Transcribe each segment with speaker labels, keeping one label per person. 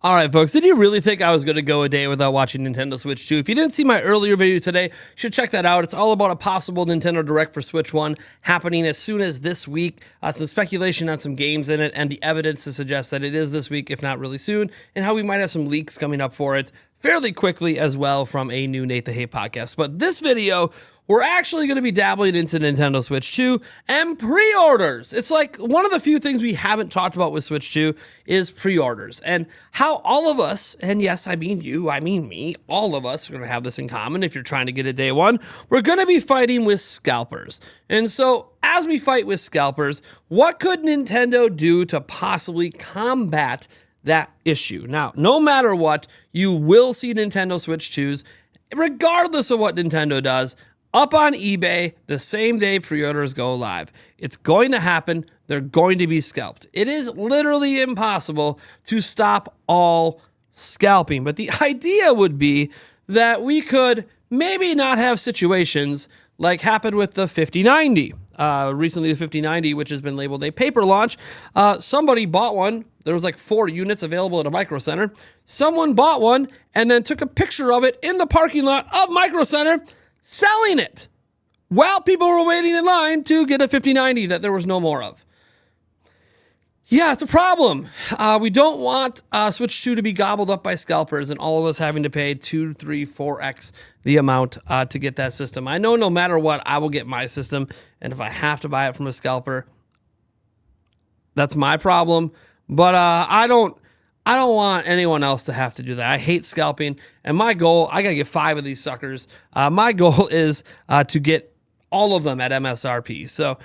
Speaker 1: All right, folks, did you really think I was going to go a day without watching Nintendo Switch 2? If you didn't see my earlier video today, you should check that out. It's all about a possible Nintendo Direct for Switch 1 happening as soon as this week. Some speculation on some games in it and the evidence to suggest that it is this week, if not really soon, and how we might have some leaks coming up for it fairly quickly as well from a new Nate the Hate podcast. But this video, we're actually going to be dabbling into Nintendo Switch 2 and pre-orders. It's like one of the few things we haven't talked about with Switch 2 is pre-orders and how all of us, and yes, I mean you, I mean me, all of us are going to have this in common. If you're trying to get it day one, we're going to be fighting with scalpers. And so as we fight with scalpers, what could Nintendo do to possibly combat that issue? Now, no matter what, you will see Nintendo Switch 2s, regardless of what Nintendo does, up on eBay the same day pre-orders go live. It's going to happen. They're going to be scalped. It is literally impossible to stop all scalping. But the idea would be that we could maybe not have situations like happened with the 5090. Recently, the 5090, which has been labeled a paper launch, somebody bought one. There was like 4 units available at a Micro Center. Someone bought one and then took a picture of it in the parking lot of Micro Center, selling it while people were waiting in line to get a 5090 that there was no more of. Yeah, it's a problem. We don't want Switch 2 to be gobbled up by scalpers and all of us having to pay 2, 3, 4x the amount to get that system. I know no matter what, I will get my system, and if I have to buy it from a scalper, that's my problem. But I don't want anyone else to have to do that. I hate scalping, and my goal, I gotta get 5 of these suckers. My goal is to get all of them at MSRP. So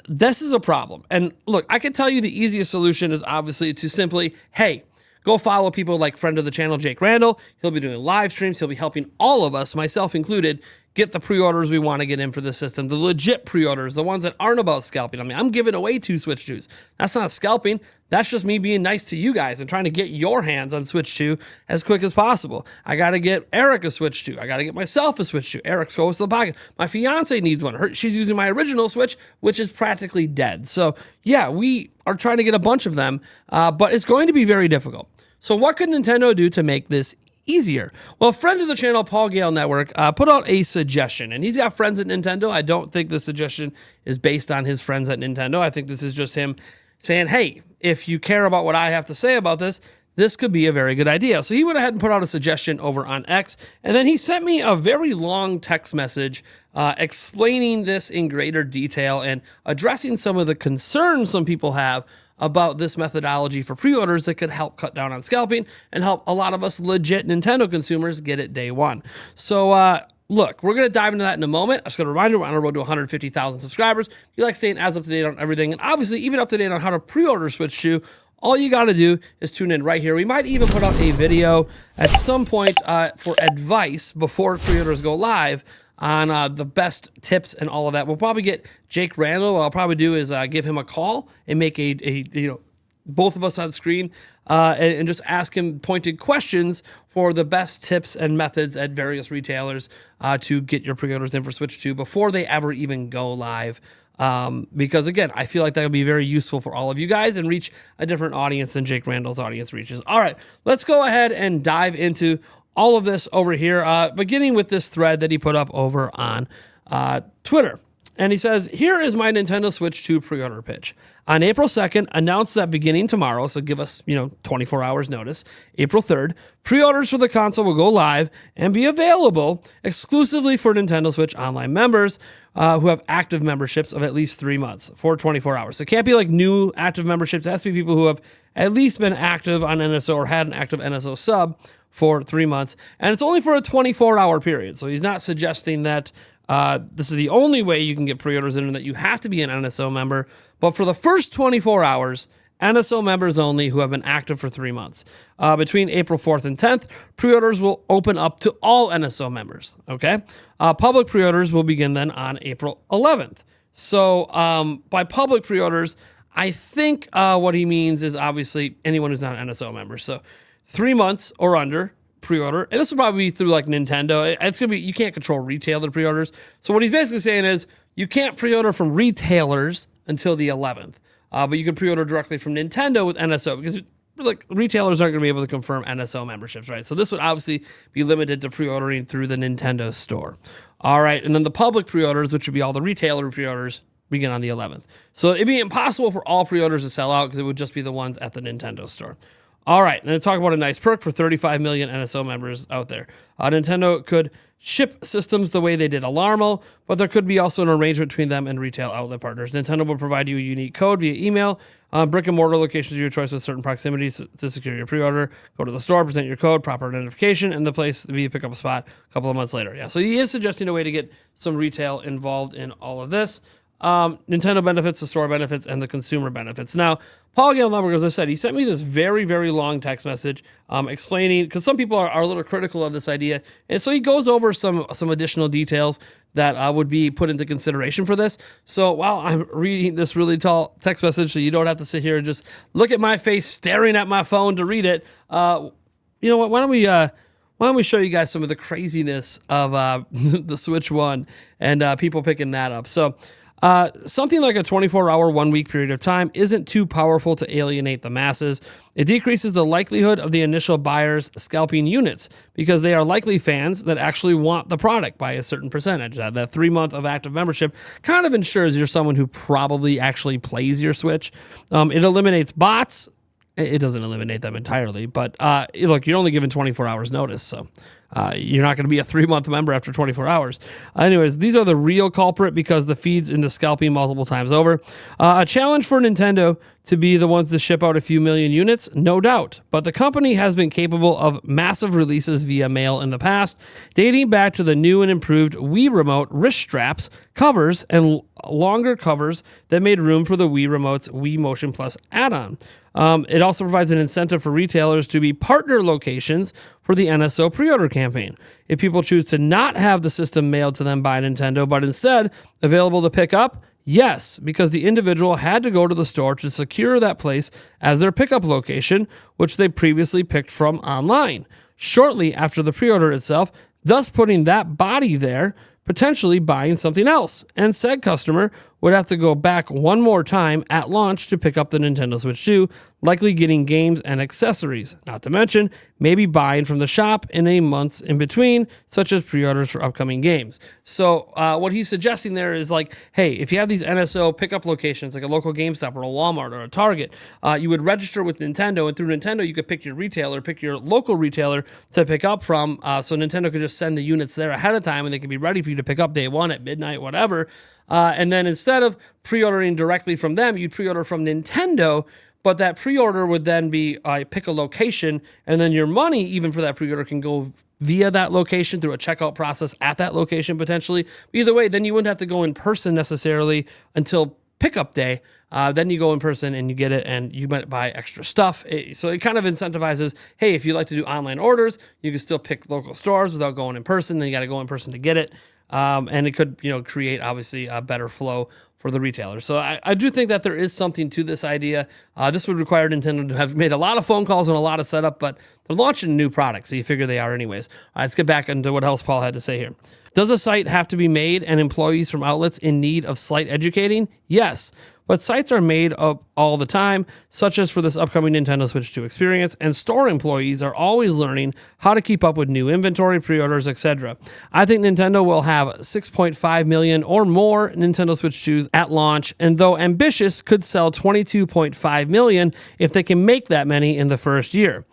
Speaker 1: this is a problem. And look, I can tell you the easiest solution is obviously to simply, hey, go follow people like friend of the channel, Jake Randall. He'll be doing live streams. He'll be helping all of us, myself included, get the pre-orders we want to get in for this system, the legit pre-orders, the ones that aren't about scalping. I mean, I'm giving away 2 Switch 2s. That's not scalping. That's just me being nice to you guys and trying to get your hands on Switch 2 as quick as possible. I got to get Eric a Switch 2. I got to get myself a Switch 2. Eric's goes to the pocket. My fiance needs one. She's using my original Switch, which is practically dead. So yeah, we are trying to get a bunch of them, but it's going to be very difficult. So what could Nintendo do to make this easier? Well, friend of the channel, Paul Gale Network, put out a suggestion, and he's got friends at Nintendo. I don't think the suggestion is based on his friends at Nintendo. I think this is just him saying, hey, if you care about what I have to say about this, this could be a very good idea. So he went ahead and put out a suggestion over on X, and then he sent me a very long text message explaining this in greater detail and addressing some of the concerns some people have about this methodology for pre-orders that could help cut down on scalping and help a lot of us legit Nintendo consumers get it day one. So look, we're going to dive into that in a moment. I'm just going to remind you, we're on the road to 150,000 subscribers. If you like staying as up to date on everything, and obviously even up to date on how to pre-order Switch 2, all you got to do is tune in right here. We might even put out a video at some point for advice before pre-orders go live on the best tips and all of that. We'll probably get Jake Randall. What I'll probably do is give him a call and make both of us on screen and just ask him pointed questions for the best tips and methods at various retailers to get your pre-orders in for Switch 2 before they ever even go live. Because again, I feel like that would be very useful for all of you guys and reach a different audience than Jake Randall's audience reaches. All right, let's go ahead and dive into all of this over here, beginning with this thread that he put up over on Twitter. And he says, here is my Nintendo Switch 2 pre-order pitch. On April 2nd, announce that beginning tomorrow, so give us, 24 hours notice, April 3rd, pre-orders for the console will go live and be available exclusively for Nintendo Switch Online members who have active memberships of at least 3 months for 24 hours. So it can't be like new active memberships. It has to be people who have at least been active on NSO or had an active NSO sub for 3 months. And it's only for a 24-hour period. So he's not suggesting that this is the only way you can get pre-orders in and that you have to be an NSO member. But for the first 24 hours, NSO members only who have been active for 3 months. Between April 4th and 10th, pre-orders will open up to all NSO members, okay? Public pre-orders will begin then on April 11th. So by public pre-orders, I think what he means is obviously anyone who's not an NSO member. So 3 months or under pre-order, and this will probably be through like Nintendo. It's gonna be, you can't control retailer pre-orders. So what he's basically saying is you can't pre-order from retailers until the 11th, but you can pre-order directly from Nintendo with NSO because like retailers aren't going to be able to confirm NSO memberships, right? So this would obviously be limited to pre-ordering through the Nintendo store. All right, and then the public pre-orders, which would be all the retailer pre-orders, begin on the 11th. So it'd be impossible for all pre-orders to sell out because it would just be the ones at the Nintendo store. All right, and then talk about a nice perk for 35 million NSO members out there. Nintendo could ship systems the way they did Alarmo, but there could be also an arrangement between them and retail outlet partners. Nintendo will provide you a unique code via email. Brick and mortar locations of your choice with certain proximities to secure your pre-order. Go to the store, present your code, proper identification, and the place to be a pickup spot a couple of months later. Yeah, so he is suggesting a way to get some retail involved in all of this. Nintendo benefits, the store benefits, and the consumer benefits. Now, Paul Gale-Lumberg, as I said, he sent me this very, very long text message explaining, because some people are a little critical of this idea, and so he goes over some additional details that would be put into consideration for this. So while I'm reading this really tall text message, so you don't have to sit here and just look at my face staring at my phone to read it, you know what, why don't we show you guys some of the craziness of the Switch 1 and people picking that up. So something like a 24-hour, 1-week period of time isn't too powerful to alienate the masses. It decreases the likelihood of the initial buyers scalping units because they are likely fans that actually want the product by a certain percentage. That 3-month of active membership kind of ensures you're someone who probably actually plays your Switch. It eliminates bots. It doesn't eliminate them entirely, but look, you're only given 24 hours notice, so you're not going to be a 3-month member after 24 hours. Anyways, these are the real culprit because the feeds into scalping multiple times over. A challenge for Nintendo to be the ones to ship out a few million units, no doubt, but the company has been capable of massive releases via mail in the past, dating back to the new and improved Wii Remote wrist straps, covers, and longer covers that made room for the Wii Remote's Wii Motion Plus add-on. It also provides an incentive for retailers to be partner locations for the NSO pre-order campaign. If people choose to not have the system mailed to them by Nintendo, but instead available to pick up, yes, because the individual had to go to the store to secure that place as their pickup location, which they previously picked from online, shortly after the pre-order itself, thus putting that body there, potentially buying something else, and said customer would have to go back one more time at launch to pick up the Nintendo Switch 2, likely getting games and accessories, not to mention maybe buying from the shop in a months in between, such as pre-orders for upcoming games. So what he's suggesting there is like, hey, if you have these NSO pickup locations, like a local GameStop or a Walmart or a Target, you would register with Nintendo, and through Nintendo, you could pick your retailer, pick your local retailer to pick up from, so Nintendo could just send the units there ahead of time, and they could be ready for you to pick up day one at midnight, whatever. And then instead of pre-ordering directly from them, you'd pre-order from Nintendo, but that pre-order would then be pick a location, and then your money, even for that pre-order, can go via that location through a checkout process at that location potentially. Either way, then you wouldn't have to go in person necessarily until pickup day. Then you go in person and you get it, and you might buy extra stuff. So it kind of incentivizes, hey, if you like to do online orders, you can still pick local stores without going in person. Then you got to go in person to get it. And it could, create obviously a better flow for the retailer. So I do think that there is something to this idea. This would require Nintendo to have made a lot of phone calls and a lot of setup, but they're launching a new product, so you figure they are anyways. All right, let's get back into what else Paul had to say here. Does a site have to be made and employees from outlets in need of slight educating? Yes. But sites are made up all the time, such as for this upcoming Nintendo Switch 2 experience, and store employees are always learning how to keep up with new inventory, pre-orders, etc. I think Nintendo will have 6.5 million or more Nintendo Switch 2s at launch, and though ambitious, could sell 22.5 million if they can make that many in the first year.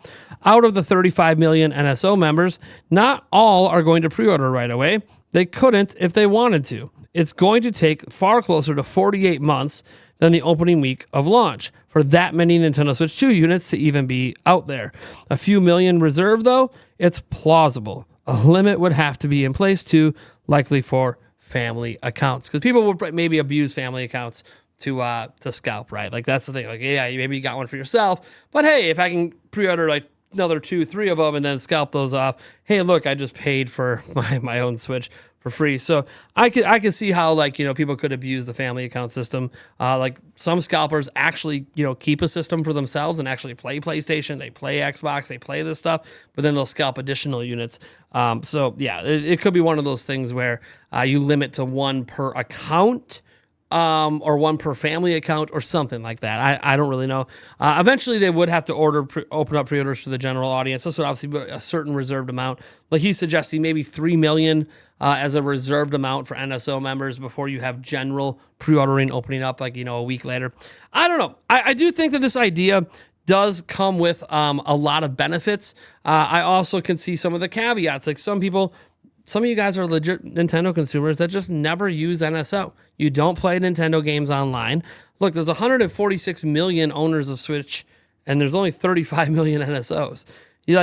Speaker 1: Out of the 35 million NSO members, not all are going to pre-order right away. They couldn't if they wanted to. It's going to take far closer to 48 months than the opening week of launch for that many Nintendo Switch 2 units to even be out there. A few million reserved, though, it's plausible. A limit would have to be in place, too, likely for family accounts, because people would maybe abuse family accounts to scalp, right? Like, that's the thing. Like, yeah, maybe you got one for yourself, but hey, if I can pre-order like another 2-3 of them and then scalp those off, hey, look, I just paid for my own Switch for free. So I can see how people could abuse the family account system. Like some scalpers actually keep a system for themselves and actually play PlayStation, they play Xbox, they play this stuff, but then they'll scalp additional units. So yeah, it could be one of those things where you limit to one per account. or one per family account or something like that. I don't really know. Eventually, they would have to open up pre-orders for the general audience. This would obviously be a certain reserved amount. Like he's suggesting maybe 3 million as a reserved amount for NSO members before you have general pre-ordering opening up like, a week later. I don't know. I do think that this idea does come with a lot of benefits. I also can see some of the caveats. Like some of you guys are legit Nintendo consumers that just never use NSO. You don't play Nintendo games online. Look, there's 146 million owners of Switch, and there's only 35 million NSOs. You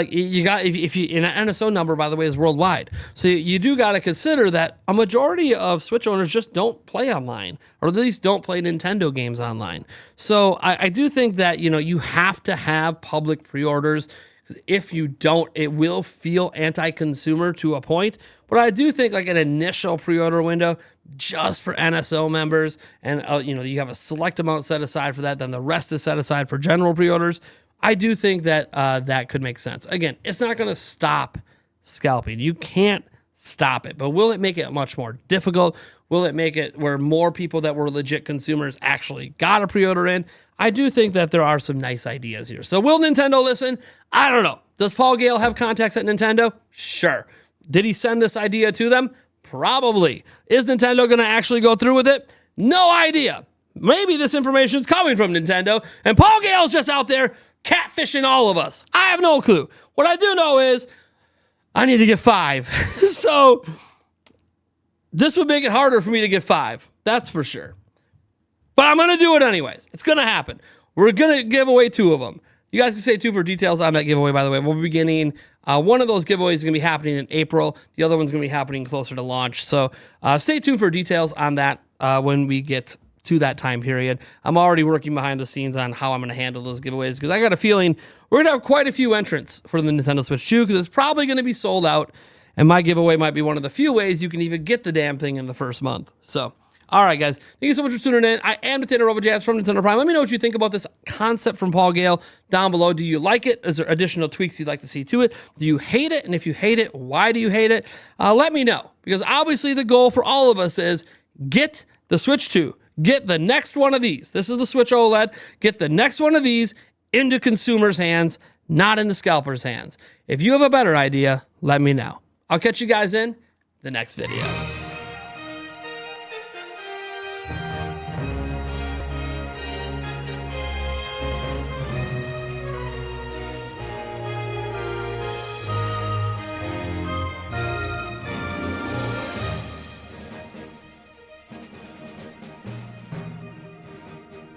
Speaker 1: got if you an NSO number, by the way, is worldwide. So you do got to consider that a majority of Switch owners just don't play online, or at least don't play Nintendo games online. So I do think that you have to have public pre-orders. If you don't, it will feel anti-consumer to a point. But I do think like an initial pre-order window just for NSO members, and you have a select amount set aside for that, then the rest is set aside for general pre-orders. I do think that that could make sense. Again, it's not going to stop scalping. You can't stop it. But will it make it much more difficult? Will it make it where more people that were legit consumers actually got a pre-order in? I do think that there are some nice ideas here. So will Nintendo listen? I don't know. Does Paul Gale have contacts at Nintendo? Sure. Did he send this idea to them? Probably. Is Nintendo going to actually go through with it? No idea. Maybe this information is coming from Nintendo, and Paul Gale's just out there catfishing all of us. I have no clue. What I do know is I need to get 5. So this would make it harder for me to get 5. That's for sure. But I'm going to do it anyways. It's going to happen. We're going to give away 2 of them. You guys can stay tuned for details on that giveaway, by the way. We'll be beginning. One of those giveaways is going to be happening in April. The other one's going to be happening closer to launch. So stay tuned for details on that when we get to that time period. I'm already working behind the scenes on how I'm going to handle those giveaways because I got a feeling we're going to have quite a few entrants for the Nintendo Switch 2 because it's probably going to be sold out, and my giveaway might be one of the few ways you can even get the damn thing in the first month. So, all right, guys. Thank you so much for tuning in. I am Nintendo RoboJazz from Nintendo Prime. Let me know what you think about this concept from Paul Gale down below. Do you like it? Is there additional tweaks you'd like to see to it? Do you hate it? And if you hate it, why do you hate it? Let me know, because obviously the goal for all of us is get the Switch 2. Get the next one of these. This is the Switch OLED. Get the next one of these into consumers' hands, not in the scalpers' hands. If you have a better idea, let me know. I'll catch you guys in the next video.